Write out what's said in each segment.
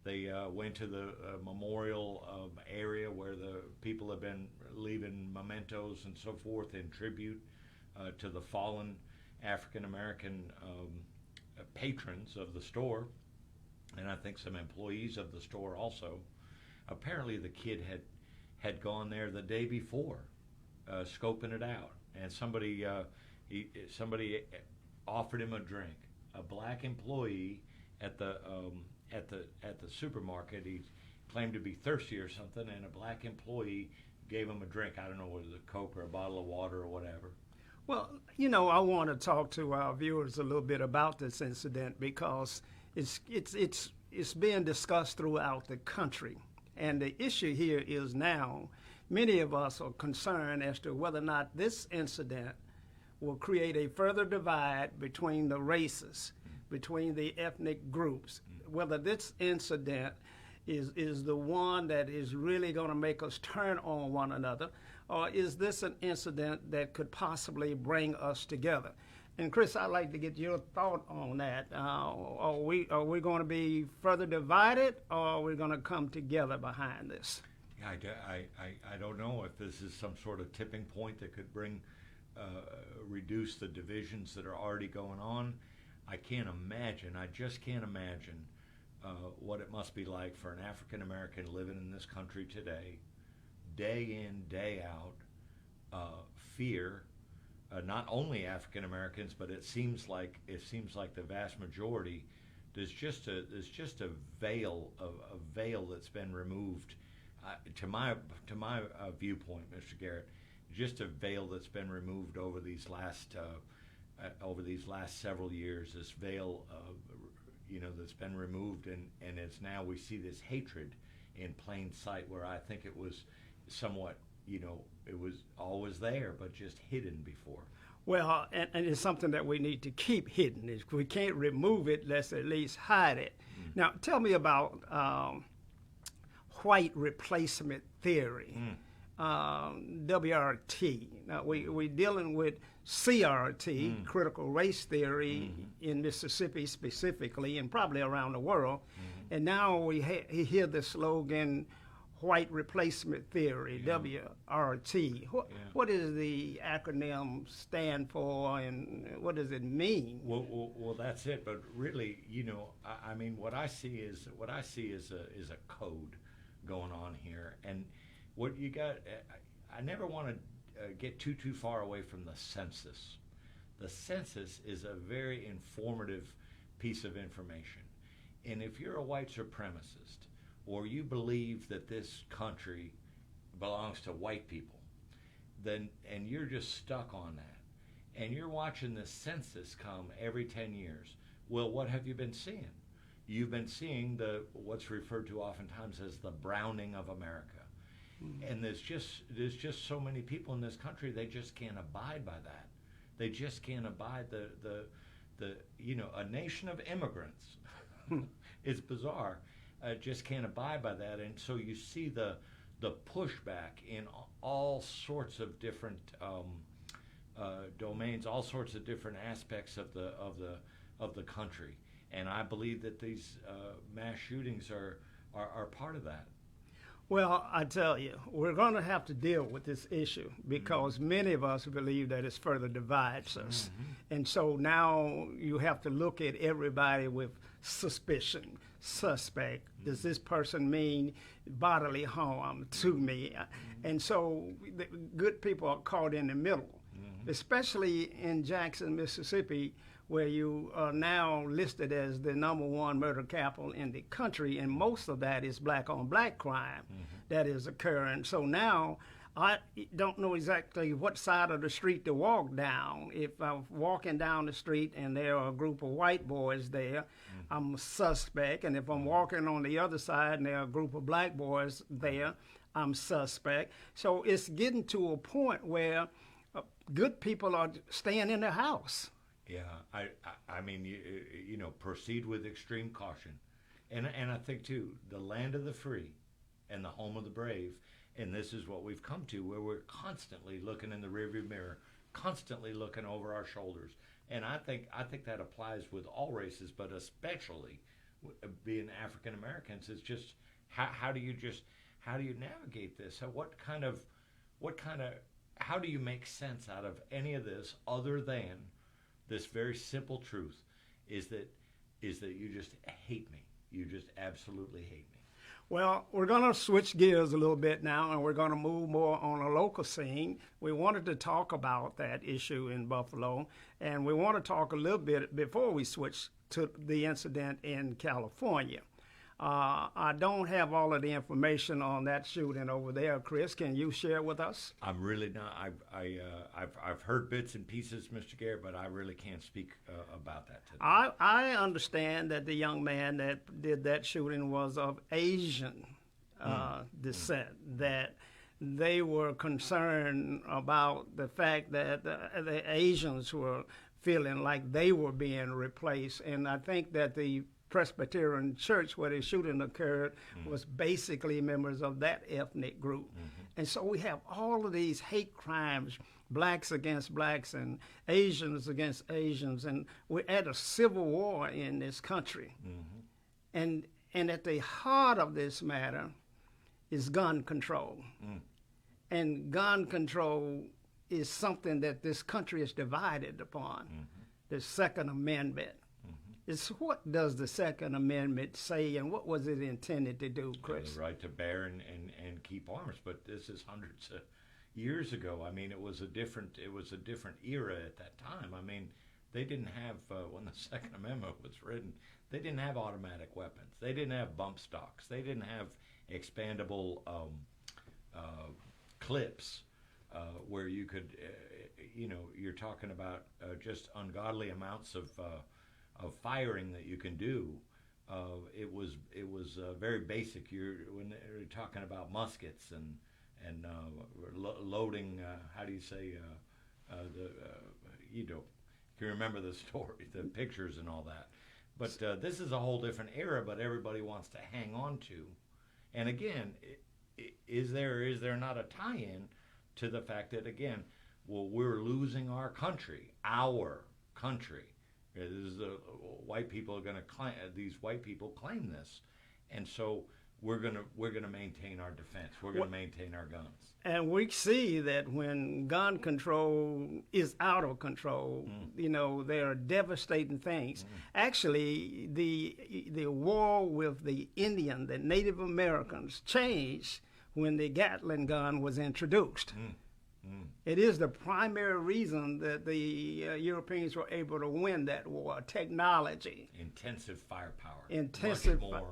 They went to the memorial area where the people have been leaving mementos and so forth in tribute to the fallen African American patrons of the store, and I think some employees of the store also. Apparently, the kid had gone there the day before, scoping it out, and somebody offered him a drink. A black employee at the supermarket. He claimed to be thirsty or something, and a black employee gave him a drink. I don't know whether it was a Coke or a bottle of water or whatever. Well, I want to talk to our viewers a little bit about this incident because it's being discussed throughout the country, and the issue here is now many of us are concerned as to whether or not this incident will create a further divide between the races, between the ethnic groups, whether this incident is the one that is really going to make us turn on one another, or is this an incident that could possibly bring us together? And Chris, I'd like to get your thought on that. Are we going to be further divided, or are we going to come together behind this? I don't know if this is some sort of tipping point that could reduce the divisions that are already going on. I can't imagine. I just can't imagine what it must be like for an African American living in this country today, day in, day out, fear. Not only African Americans, but it seems like the vast majority. There's just a veil that's been removed. To my viewpoint, Mr. Garrett, just a veil that's been removed over these last several years. This veil, that's been removed, and it's now we see this hatred in plain sight. Where I think it was somewhat, it was always there, but just hidden before. Well, and it's something that we need to keep hidden. If we can't remove it, let's at least hide it. Mm. Now, tell me about white replacement theory. WRT. Now we're dealing with CRT, critical race theory, in Mississippi specifically, and probably around the world. And now we hear the slogan, white replacement theory, WRT. What does the acronym stand for, and what does it mean? Well, that's it. But really, I mean, what I see is a code going on here, and what you got, I never want to get too far away from the census. The census is a very informative piece of information. And if you're a white supremacist, or you believe that this country belongs to white people, and you're just stuck on that, and you're watching the census come every 10 years, well, what have you been seeing? You've been seeing what's referred to oftentimes as the browning of America. And there's just so many people in this country, they just can't abide by that. They just can't abide the a nation of immigrants. It's bizarre. Just can't abide by that, and so you see the pushback in all sorts of different domains, all sorts of different aspects of the country. And I believe that these mass shootings are part of that. Well, I tell you, we're going to have to deal with this issue because many of us believe that it further divides us. And so now you have to look at everybody with suspicion, suspect. Does this person mean bodily harm to me? And so the good people are caught in the middle, especially in Jackson, Mississippi, where you are now listed as the #1 murder capital in the country, and most of that is black-on-black crime that is occurring. So now I don't know exactly what side of the street to walk down. If I'm walking down the street and there are a group of white boys there, I'm a suspect. And if I'm walking on the other side and there are a group of black boys there, I'm suspect. So it's getting to a point where good people are staying in their house. Yeah, I mean, proceed with extreme caution. And I think, too, the land of the free and the home of the brave, and this is what we've come to, where we're constantly looking in the rearview mirror, constantly looking over our shoulders. And I think that applies with all races, but especially being African Americans, is just how do you navigate this? How do you make sense out of any of this other than this very simple truth is that you just hate me. You just absolutely hate me. Well, we're going to switch gears a little bit now, and we're going to move more on a local scene. We wanted to talk about that issue in Buffalo, and we want to talk a little bit before we switch to the incident in California. I don't have all of the information on that shooting over there. Chris, can you share with us? I'm really not. I've heard bits and pieces, Mr. Garrett, but I really can't speak about that today. I understand that the young man that did that shooting was of Asian descent, that they were concerned about the fact that the Asians were feeling like they were being replaced. And I think that the Presbyterian Church where the shooting occurred was basically members of that ethnic group. And so we have all of these hate crimes, blacks against blacks and Asians against Asians, and we're at a civil war in this country. And at the heart of this matter is gun control. And gun control is something that this country is divided upon. The Second Amendment. It's what does the Second Amendment say, and what was it intended to do, Chris? The right to bear and keep arms, but this is hundreds of years ago. I mean, it was a different era at that time. I mean, they didn't have when the Second Amendment was written, they didn't have automatic weapons. They didn't have bump stocks. They didn't have expandable clips where you could, you're talking about just ungodly amounts of firing that you can do. It was very basic. When you're talking about muskets and loading. How do you say you can remember the story, the pictures and all that. But this is a whole different era. But everybody wants to hang on to. And again, is there not a tie-in to the fact that again, we're losing our country, This is white people are going to claim. These white people claim this, and so we're gonna maintain our defense. We're going to maintain our guns. And we see that when gun control is out of control, there are devastating things. Actually, the war with the Native Americans changed when the Gatling gun was introduced. It is the primary reason that the Europeans were able to win that war. Technology, intensive firepower,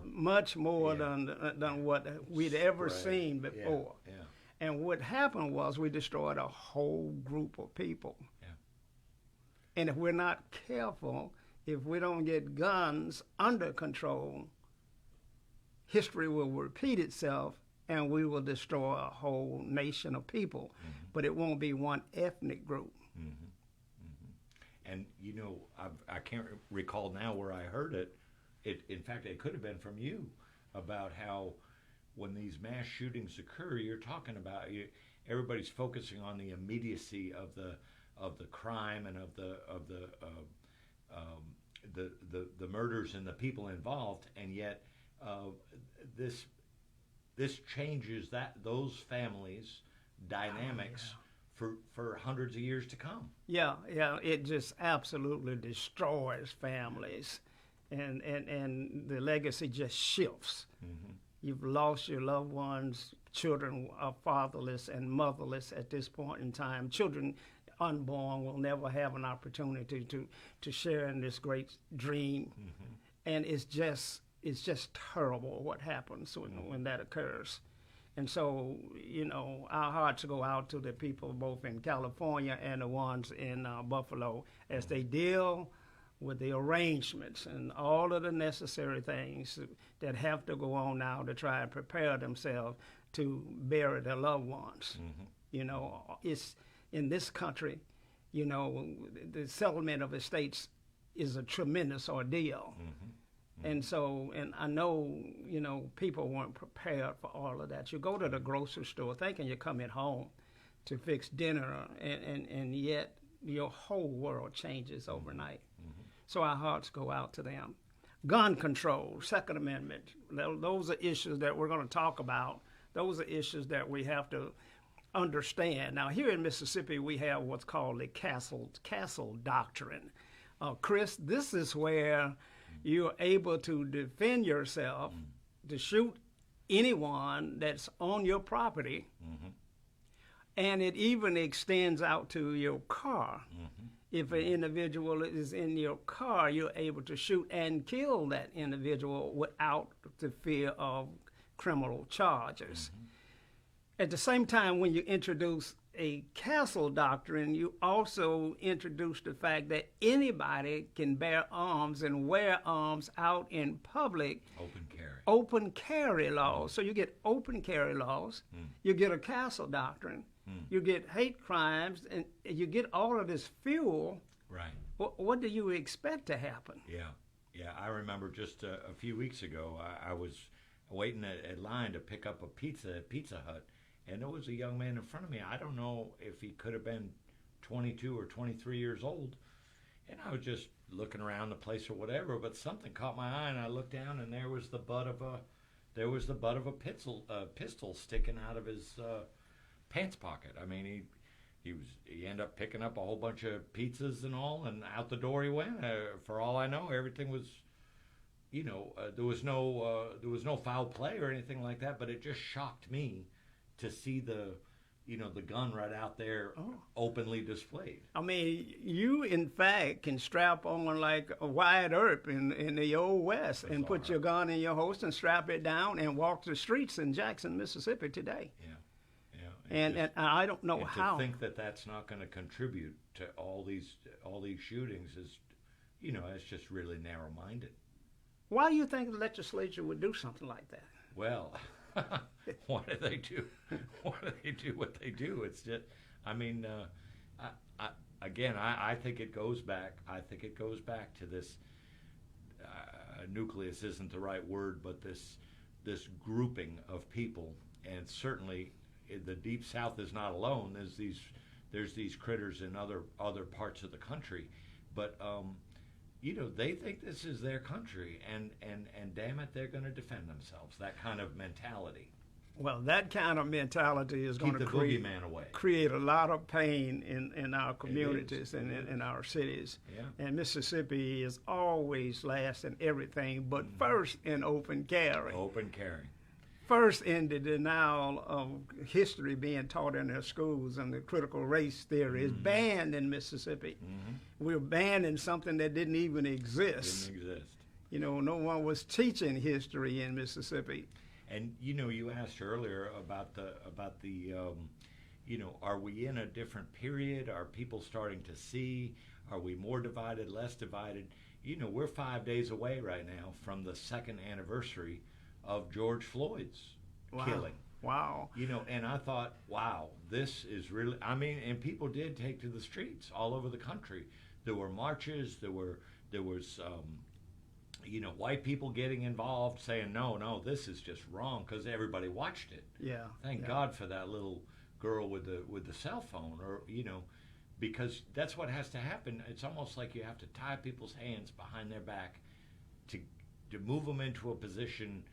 much more than what we'd ever seen before. And what happened was we destroyed a whole group of people. And if we're not careful, if we don't get guns under control, history will repeat itself. And we will destroy a whole nation of people, but it won't be one ethnic group. And I can't recall now where I heard it. In fact, it could have been from you about how when these mass shootings occur, you're talking about everybody's focusing on the immediacy of the crime and of the murders and the people involved, and yet this changes those families' dynamics for hundreds of years to come. Yeah, it just absolutely destroys families, and the legacy just shifts. You've lost your loved ones. Children are fatherless and motherless at this point in time. Children unborn will never have an opportunity to share in this great dream, and it's just terrible what happens when that occurs. And so, our hearts go out to the people both in California and the ones in Buffalo as they deal with the arrangements and all of the necessary things that have to go on now to try and prepare themselves to bury their loved ones. It's in this country, the settlement of estates is a tremendous ordeal. And so, and I know, people weren't prepared for all of that. You go to the grocery store thinking you're coming home to fix dinner, and yet your whole world changes overnight. So our hearts go out to them. gun control, Second Amendment. Those are issues that we're going to talk about. Those are issues that we have to understand. Now, here in Mississippi, we have what's called the Castle Doctrine. Chris, this is where you're able to defend yourself, to shoot anyone that's on your property, and it even extends out to your car. If an individual is in your car, you're able to shoot and kill that individual without the fear of criminal charges. At the same time, when you introduce a castle doctrine, you also introduce the fact that anybody can bear arms and wear arms out in public. Open carry laws. So you get open carry laws, you get a castle doctrine, you get hate crimes, and you get all of this fuel. Right. What do you expect to happen? Yeah. I remember just a few weeks ago, I was waiting at line to pick up a pizza at Pizza Hut, and there was a young man in front of me. I don't know if he could have been 22 or 23 years old, and I was just looking around the place or whatever, but something caught my eye, and I looked down, and there was the butt of a pistol sticking out of his pants pocket. I mean, he ended up picking up a whole bunch of pizzas and all, and out the door he went. For all I know, everything was, there was no foul play or anything like that. But it just shocked me to see the gun right out there, openly displayed. I mean, you in fact can strap on like a Wyatt Earp in the old West and put your gun in your holster and strap it down and walk the streets in Jackson, Mississippi today. Yeah. And I don't know how. To think that that's not going to contribute to all these shootings is, it's just really narrow-minded. Why do you think the legislature would do something like that? Well, why do they do? Why do they do what they do? It's just, I mean, I think it goes back. I think it goes back to this. Nucleus isn't the right word, but this grouping of people, and certainly the Deep South is not alone. There's these critters in other parts of the country, but they think this is their country, and damn it, they're going to defend themselves. That kind of mentality. Well, that kind of mentality is going to create a lot of pain in our communities and in our cities. Yeah. And Mississippi is always last in everything, but first in open carry. Open carry. First in the denial of history being taught in their schools, and the critical race theory is banned in Mississippi. We're banning something that didn't even exist. No one was teaching history in Mississippi. And you asked earlier about the are we in a different period? Are people starting to see? Are we more divided, less divided? We're 5 days away right now from the second anniversary of George Floyd's killing. Wow. And I thought, wow, this is really, and people did take to the streets all over the country. There were marches, there was white people getting involved, saying, no, this is just wrong, because everybody watched it. Yeah. Thank God for that little girl with the cell phone, or, because that's what has to happen. It's almost like you have to tie people's hands behind their back to move them into a position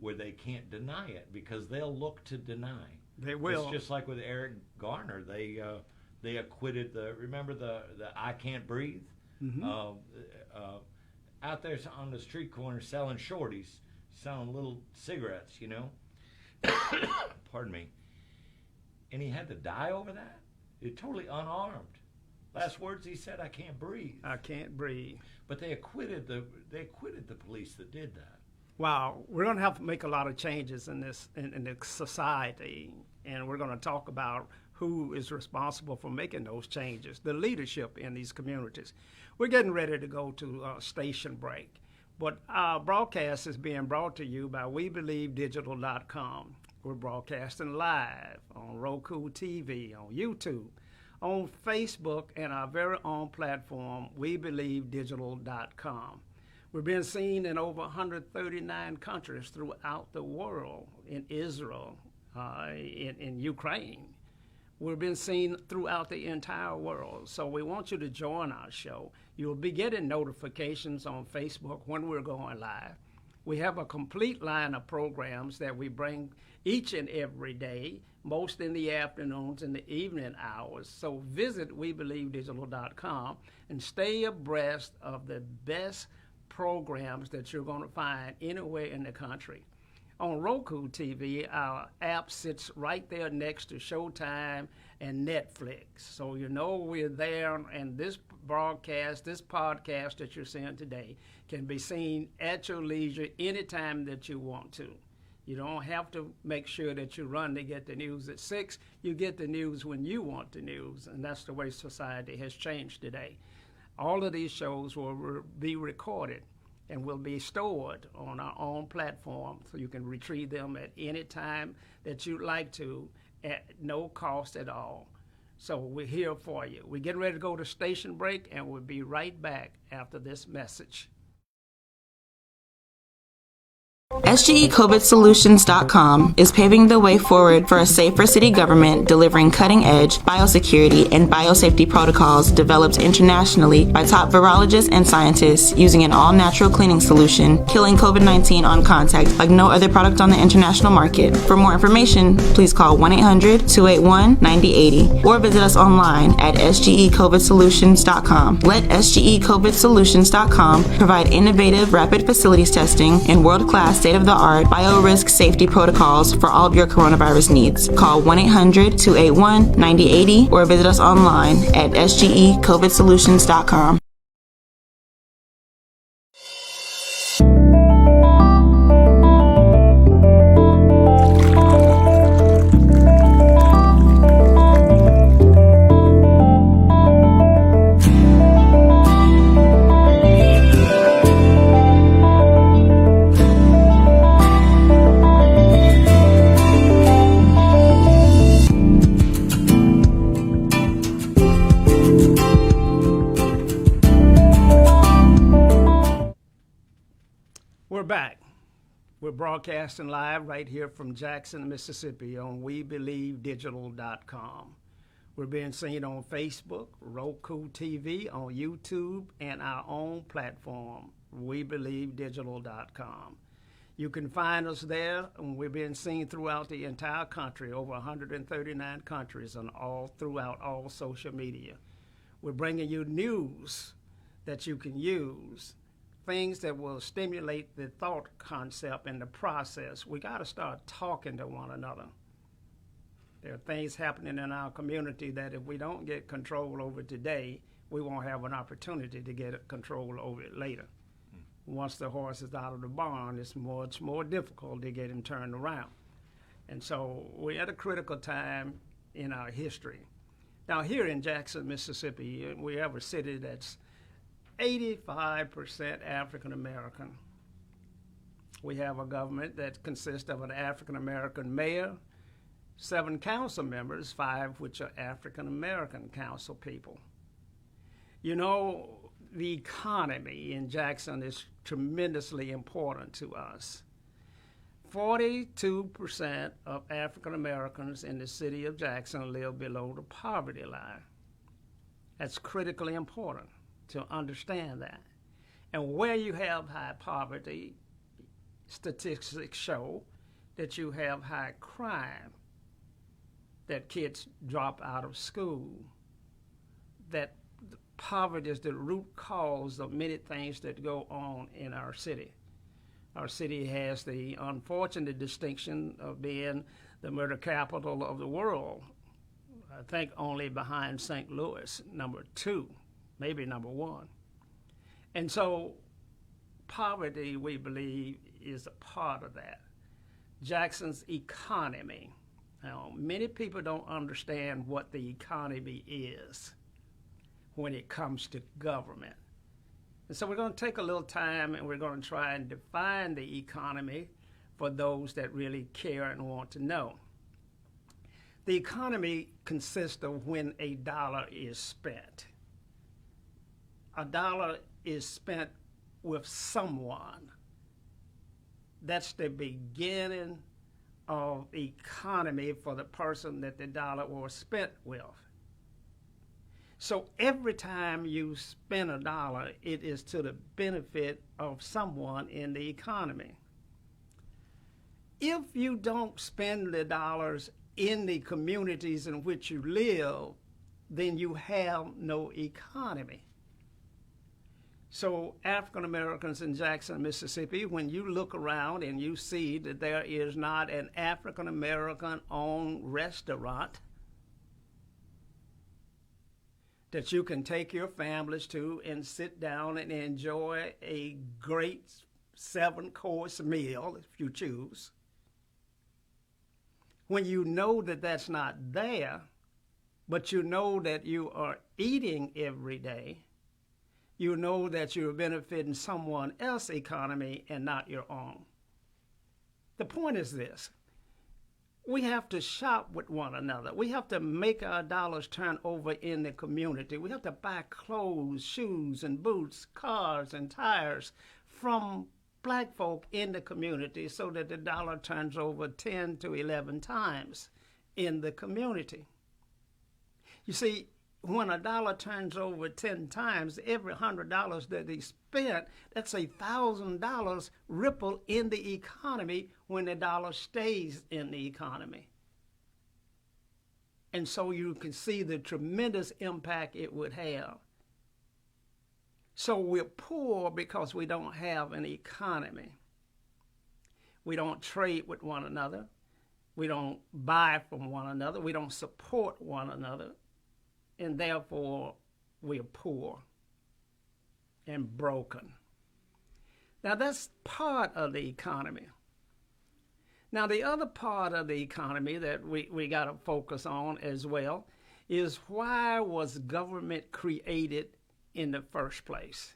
where they can't deny it, because they'll look to deny. They will. It's just like with Eric Garner. They acquitted remember the I Can't Breathe? Out there on the street corner selling shorties, selling little cigarettes, Pardon me. And he had to die over that? Totally unarmed. Last words he said, I can't breathe. I can't breathe. But they acquitted the police that did that. Wow, we're going to have to make a lot of changes in this society, and we're going to talk about who is responsible for making those changes, the leadership in these communities. We're getting ready to go to a station break, but our broadcast is being brought to you by WeBelieveDigital.com. We're broadcasting live on Roku TV, on YouTube, on Facebook, and our very own platform, WeBelieveDigital.com. We're being seen in over 139 countries throughout the world, in Israel, in Ukraine. We've been seen throughout the entire world. So we want you to join our show. You'll be getting notifications on Facebook when we're going live. We have a complete line of programs that we bring each and every day, most in the afternoons and the evening hours. So visit WeBelieveDigital.com and stay abreast of the best programs that you're going to find anywhere in the country. On Roku TV, our app sits right there next to Showtime and Netflix. So you know we're there, and this broadcast, this podcast that you're seeing today can be seen at your leisure anytime that you want to. You don't have to make sure that you run to get the news at 6. You get the news when you want the news, and that's the way society has changed today. All of these shows will be recorded and will be stored on our own platform, so you can retrieve them at any time that you'd like to at no cost at all. So we're here for you. We're getting ready to go to station break, and we'll be right back after this message. SGECOVIDsolutions.com is paving the way forward for a safer city government, delivering cutting-edge biosecurity and biosafety protocols developed internationally by top virologists and scientists using an all-natural cleaning solution, killing COVID-19 on contact like no other product on the international market. For more information, please call 1-800-281-9080 or visit us online at SGECOVIDsolutions.com. Let SGECOVIDsolutions.com provide innovative rapid facilities testing and world-class state-of-the-art biorisk safety protocols for all of your coronavirus needs. Call 1-800-281-9080 or visit us online at SGECOVIDsolutions.com. We're back. We're broadcasting live right here from Jackson, Mississippi on WeBelieveDigital.com. We're being seen on Facebook, Roku TV, on YouTube, and our own platform, WeBelieveDigital.com. You can find us there, and we're being seen throughout the entire country, over 139 countries, and all throughout all social media. We're bringing you news that you can use, things that will stimulate the thought concept and the process. We got to start talking to one another. There are things happening in our community that if we don't get control over today, we won't have an opportunity to get control over it later. Once the horse is out of the barn, it's much more difficult to get him turned around. And so we're at a critical time in our history. Now here in Jackson, Mississippi, we have a city that's 85% African American. We have a government that consists of an African American mayor, 7 council members, 5 which are African American council people. You know, the economy in Jackson is tremendously important to us. 42% of African Americans in the city of Jackson live below the poverty line. That's critically important to understand that. And where you have high poverty, statistics show that you have high crime, that kids drop out of school, that poverty is the root cause of many things that go on in our city. Our city has the unfortunate distinction of being the murder capital of the world. I think only behind St. Louis, number 2. Maybe number 1. And so poverty, we believe, is a part of that. Jackson's economy. Now, many people don't understand what the economy is when it comes to government. And so we're going to take a little time and we're going to try and define the economy for those that really care and want to know. The economy consists of when a dollar is spent. A dollar is spent with someone. That's the beginning of economy for the person that the dollar was spent with. So every time you spend a dollar, it is to the benefit of someone in the economy. If you don't spend the dollars in the communities in which you live, then you have no economy. So African Americans in Jackson, Mississippi, when you look around and you see that there is not an African American owned restaurant that you can take your families to and sit down and enjoy a great 7-course meal if you choose, when you know that that's not there, but you know that you are eating every day, you know that you're benefiting someone else's economy and not your own. The point is this: we have to shop with one another. We have to make our dollars turn over in the community. We have to buy clothes, shoes, and boots, cars, and tires from black folk in the community so that the dollar turns over 10 to 11 times in the community. You see, when a dollar turns over 10 times, every $100 that he spent, that's $1,000 ripple in the economy when the dollar stays in the economy. And so you can see the tremendous impact it would have. So we're poor because we don't have an economy. We don't trade with one another. We don't buy from one another. We don't support one another. And therefore, we are poor and broken. Now, that's part of the economy. Now, the other part of the economy that we got to focus on as well is, why was government created in the first place?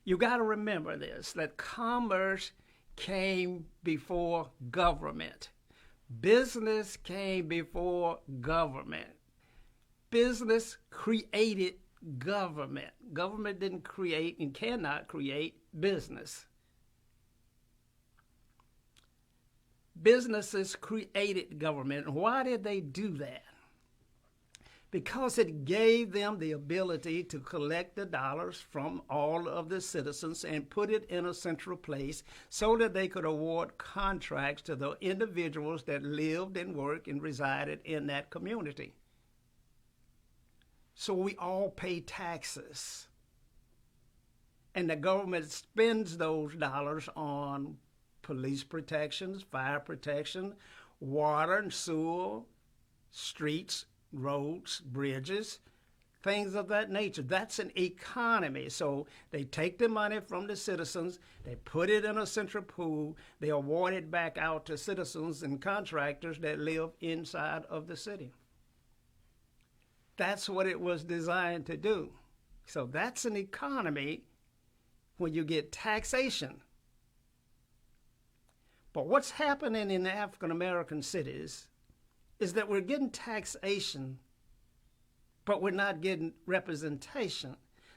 You got to remember this, that commerce came before government. Business came before government. Business created government. Government didn't create and cannot create business. Businesses created government. And why did they do that? Because it gave them the ability to collect the dollars from all of the citizens and put it in a central place so that they could award contracts to the individuals that lived and worked and resided in that community. So we all pay taxes. And the government spends those dollars on police protections, fire protection, water and sewer, streets, roads, bridges, things of that nature. That's an economy. So they take the money from the citizens, they put it in a central pool, they award it back out to citizens and contractors that live inside of the city. That's what it was designed to do. So that's an economy when you get taxation. But what's happening in the African American cities is that we're getting taxation, but we're not getting representation.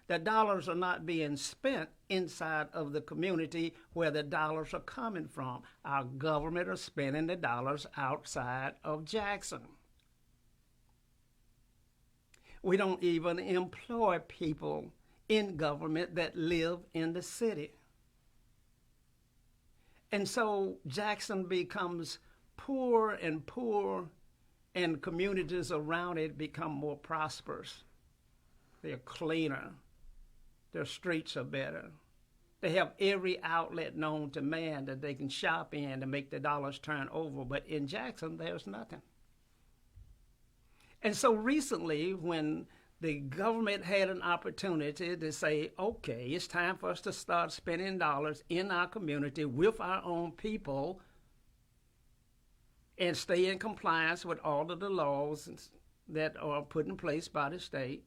The dollars are not being spent inside of the community where the dollars are coming from. Our government are spending the dollars outside of Jackson. We don't even employ people in government that live in the city. And so Jackson becomes poor and poor, and communities around it become more prosperous. They're cleaner. Their streets are better. They have every outlet known to man that they can shop in to make the dollars turn over. But in Jackson, there's nothing. And so recently, when the government had an opportunity to say, okay, it's time for us to start spending dollars in our community with our own people and stay in compliance with all of the laws that are put in place by the state,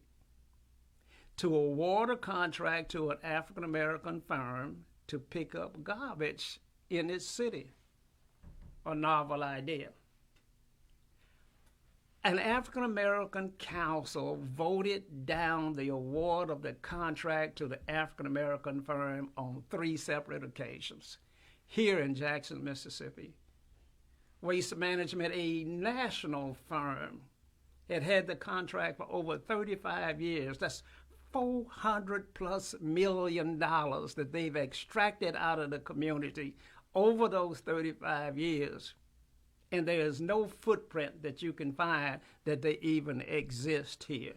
to award a contract to an African-American firm to pick up garbage in its city. A novel idea. An African-American council voted down the award of the contract to the African-American firm on 3 separate occasions. here in Jackson, Mississippi. Waste Management, a national firm, had the contract for over 35 years. That's $400+ million that they've extracted out of the community over those 35 years. And there is no footprint that you can find that they even exist here.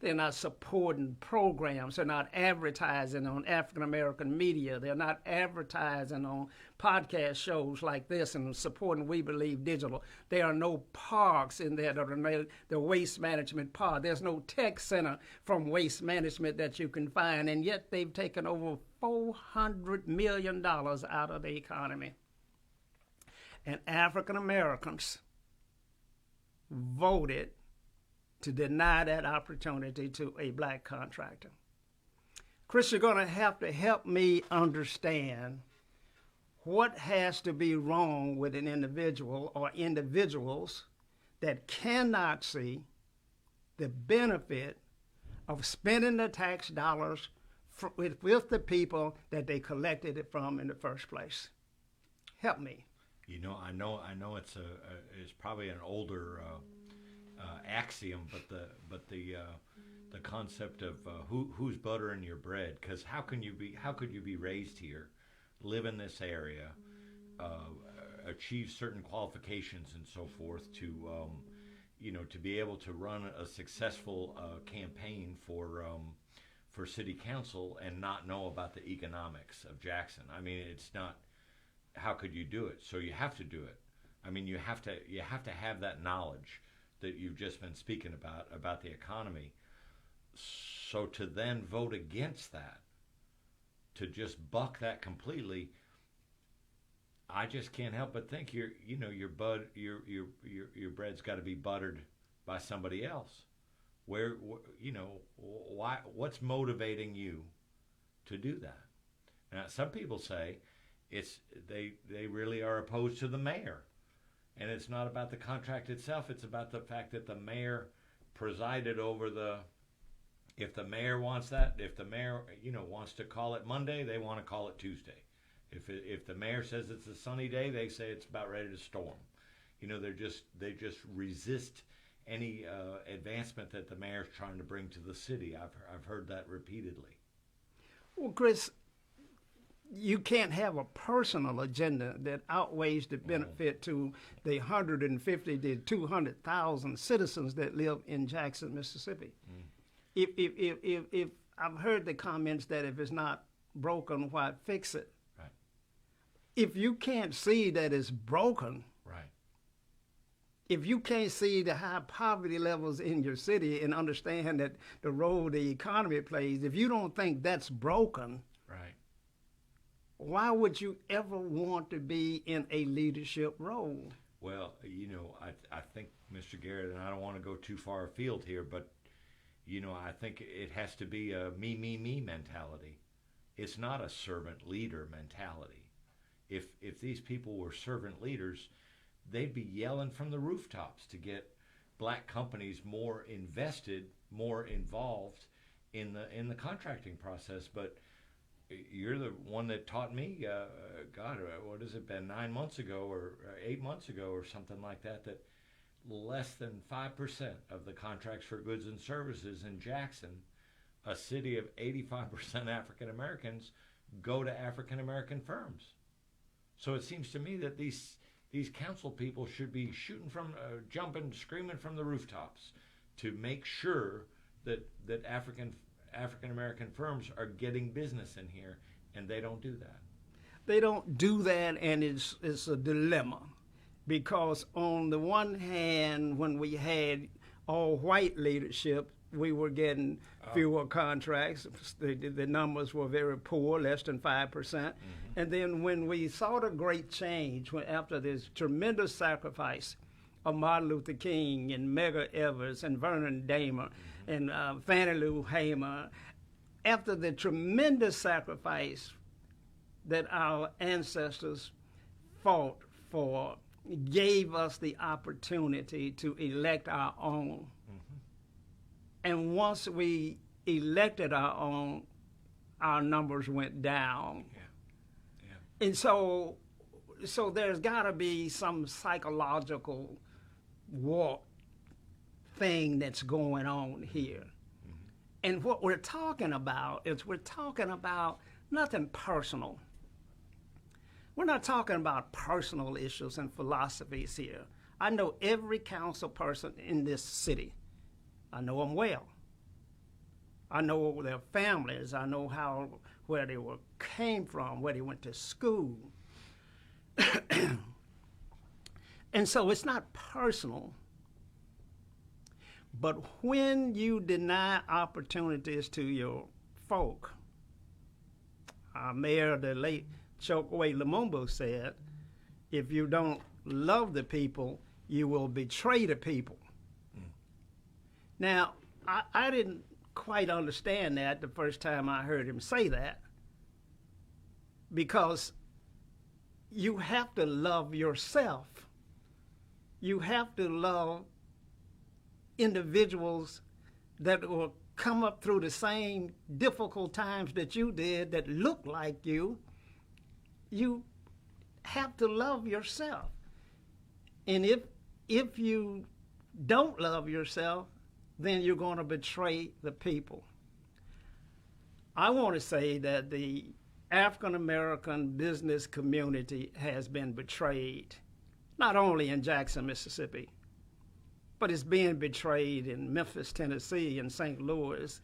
They're not supporting programs. They're not advertising on African American media. They're not advertising on podcast shows like this and supporting We Believe Digital. There are no parks in there that are the Waste Management Park. There's no tech center from Waste Management that you can find, and yet they've taken over $400 million out of the economy. And African Americans voted to deny that opportunity to a black contractor. Chris, you're going to help me understand what has to be wrong with an individual or individuals that cannot see the benefit of spending the tax dollars with the people that they collected it from in the first place. Help me. You know, I know it's probably an older axiom, but the concept of who's buttering your bread? Because how could you be raised here, live in this area, achieve certain qualifications and so forth to to be able to run a successful campaign for city council and not know about the economics of Jackson? I mean, it's not. How could you do it? So you have to do it. I mean, you have to have that knowledge that you've just been speaking about the economy. So to then vote against that, to just buck that completely, I just can't help but think your bread's got to be buttered by somebody else. Why? What's motivating you to do that? Now, some people say they really are opposed to the mayor. And it's not about the contract itself. It's about the fact that the mayor presided over if the mayor wants that, if the mayor, wants to call it Monday, they want to call it Tuesday. If the mayor says it's a sunny day, they say it's about ready to storm. They just resist any advancement that the mayor's trying to bring to the city. I've heard that repeatedly. Well, Chris, you can't have a personal agenda that outweighs the benefit to the 150 to 200,000 citizens that live in Jackson, Mississippi. If I've heard the comments that if it's not broken, why fix it? Right. If you can't see that it's broken, right. If you can't see the high poverty levels in your city and understand that the role the economy plays, if you don't think that's broken, right. Why would you ever want to be in a leadership role? Well, I think, Mr. Garrett, and I don't want to go too far afield here, but, I think it has to be a me mentality. It's not a servant leader mentality. If these people were servant leaders, they'd be yelling from the rooftops to get black companies more invested, more involved in the contracting process. But you're the one that taught me, what has it been, 9 months ago or 8 months ago or something like that less than 5% of the contracts for goods and services in Jackson, a city of 85% African Americans, go to African American firms. So it seems to me that these council people should be jumping, screaming from the rooftops to make sure that African American firms are getting business in here, and they don't do that. They don't do that, and it's a dilemma, because on the one hand, when we had all white leadership, we were getting fewer contracts. The numbers were very poor, less than 5%. Mm-hmm. And then when we saw the great change, after this tremendous sacrifice of Martin Luther King and Medgar Evers and Vernon Damer and Fannie Lou Hamer, after the tremendous sacrifice that our ancestors fought for, gave us the opportunity to elect our own. Mm-hmm. And once we elected our own, our numbers went down. And so there's got to be some psychological warp thing that's going on here. And what we're talking about is nothing personal. We're not talking about personal issues and philosophies here. I know every council person in this city. I know them well. I know their families. I know where they came from, where they went to school. And so it's not personal. But when you deny opportunities to your folk, our mayor, the late Chokwe Lumumba, said, if you don't love the people, you will betray the people. Now, I didn't quite understand that the first time I heard him say that, because you have to love yourself. You have to love individuals that will come up through the same difficult times that you did, that look like you. You have to love yourself. And if you don't love yourself, then you're going to betray the people. I want to say that the African American business community has been betrayed, not only in Jackson, Mississippi, but it's being betrayed in Memphis, Tennessee, in St. Louis,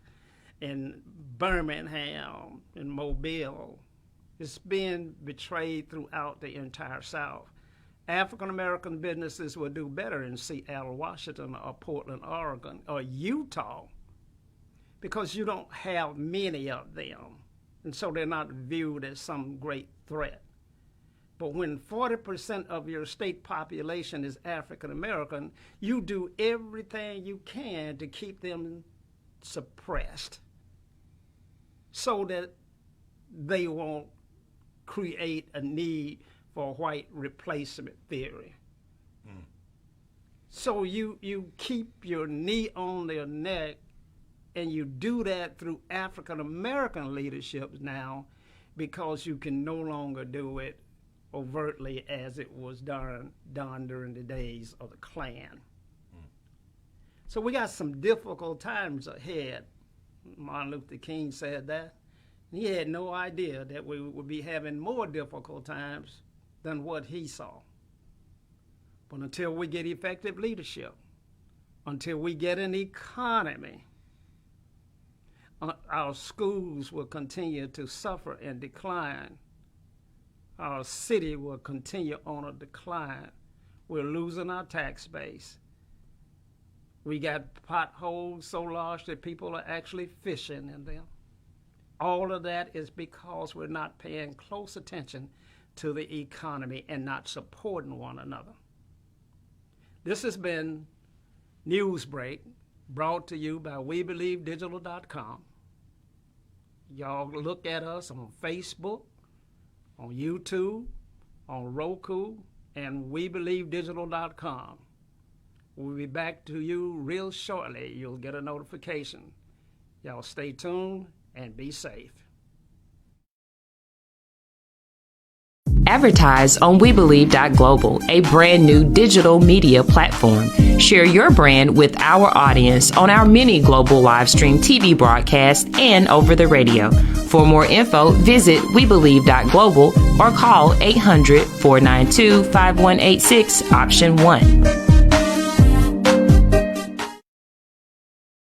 in Birmingham, in Mobile. It's being betrayed throughout the entire South. African American businesses will do better in Seattle, Washington, or Portland, Oregon, or Utah, because you don't have many of them, and so they're not viewed as some great threat. But when 40% of your state population is African American, you do everything you can to keep them suppressed so that they won't create a need for white replacement theory. So you keep your knee on their neck, and you do that through African American leadership now, because you can no longer do it overtly as it was done during the days of the Klan. So we got some difficult times ahead. Martin Luther King said that. He had no idea that we would be having more difficult times than what he saw. But until we get effective leadership, until we get an economy, our schools will continue to suffer and decline. Our city will continue on a decline. We're losing our tax base. We got potholes so large that people are actually fishing in them. All of that is because we're not paying close attention to the economy and not supporting one another. This has been Newsbreak, brought to you by WeBelieveDigital.com. Y'all look at us on Facebook, on YouTube, on Roku, and WeBelieveDigital.com. We'll be back to you real shortly. You'll get a notification. Y'all stay tuned and be safe. Advertise on WeBelieve.Global, a brand new digital media platform. Share your brand with our audience on our many global live stream TV broadcasts and over the radio. For more info, visit WeBelieve.Global or call 800-492-5186, option 1.